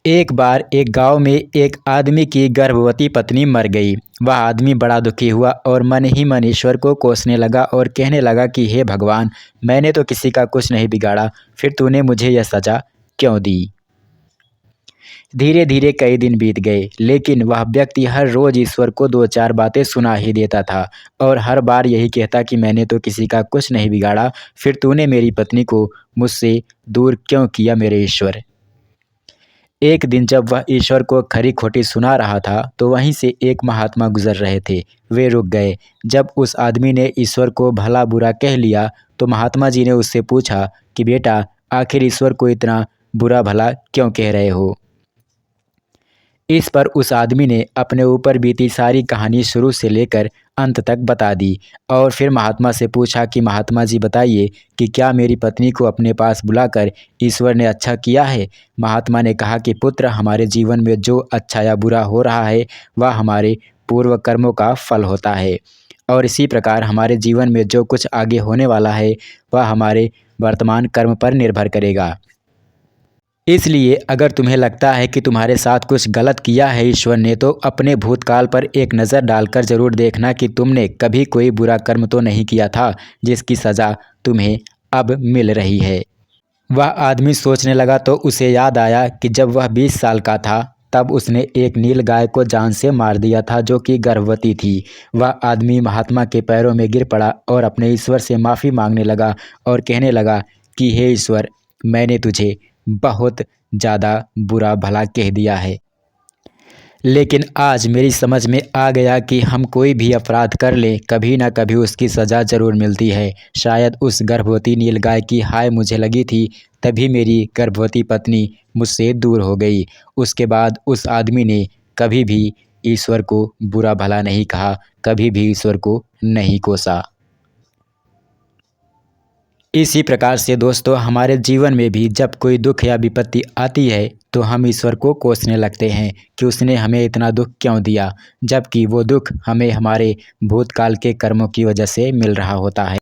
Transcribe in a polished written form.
एक बार एक गांव में एक आदमी की गर्भवती पत्नी मर गई। वह आदमी बड़ा दुखी हुआ और मन ही मन ईश्वर को कोसने लगा और कहने लगा कि हे भगवान, मैंने तो किसी का कुछ नहीं बिगाड़ा, फिर तूने मुझे यह सजा क्यों दी। धीरे धीरे कई दिन बीत गए, लेकिन वह व्यक्ति हर रोज ईश्वर को दो चार बातें सुना ही देता था और हर बार यही कहता कि मैंने तो किसी का कुछ नहीं बिगाड़ा, फिर तूने मेरी पत्नी को मुझसे दूर क्यों किया मेरे ईश्वर। एक दिन जब वह ईश्वर को खरी खोटी सुना रहा था, तो वहीं से एक महात्मा गुजर रहे थे। वे रुक गए। जब उस आदमी ने ईश्वर को भला बुरा कह लिया, तो महात्मा जी ने उससे पूछा कि बेटा, आखिर ईश्वर को इतना बुरा भला क्यों कह रहे हो। इस पर उस आदमी ने अपने ऊपर बीती सारी कहानी शुरू से लेकर अंत तक बता दी और फिर महात्मा से पूछा कि महात्मा जी बताइए कि क्या मेरी पत्नी को अपने पास बुलाकर ईश्वर ने अच्छा किया है। महात्मा ने कहा कि पुत्र, हमारे जीवन में जो अच्छा या बुरा हो रहा है वह हमारे पूर्व कर्मों का फल होता है, और इसी प्रकार हमारे जीवन में जो कुछ आगे होने वाला है वह हमारे वर्तमान कर्म पर निर्भर करेगा। इसलिए अगर तुम्हें लगता है कि तुम्हारे साथ कुछ गलत किया है ईश्वर ने, तो अपने भूतकाल पर एक नज़र डालकर ज़रूर देखना कि तुमने कभी कोई बुरा कर्म तो नहीं किया था जिसकी सज़ा तुम्हें अब मिल रही है। वह आदमी सोचने लगा तो उसे याद आया कि जब वह 20 साल का था तब उसने एक नील गाय को जान से मार दिया था जो कि गर्भवती थी। वह आदमी महात्मा के पैरों में गिर पड़ा और अपने ईश्वर से माफ़ी मांगने लगा और कहने लगा कि हे ईश्वर, मैंने तुझे बहुत ज़्यादा बुरा भला कह दिया है, लेकिन आज मेरी समझ में आ गया कि हम कोई भी अपराध कर लें, कभी ना कभी उसकी सज़ा ज़रूर मिलती है। शायद उस गर्भवती नीलगाय की हाय मुझे लगी थी, तभी मेरी गर्भवती पत्नी मुझसे दूर हो गई। उसके बाद उस आदमी ने कभी भी ईश्वर को बुरा भला नहीं कहा, कभी भी ईश्वर को नहीं कोसा। इसी प्रकार से दोस्तों, हमारे जीवन में भी जब कोई दुख या विपत्ति आती है तो हम ईश्वर को कोसने लगते हैं कि उसने हमें इतना दुख क्यों दिया, जबकि वो दुख हमें हमारे भूतकाल के कर्मों की वजह से मिल रहा होता है।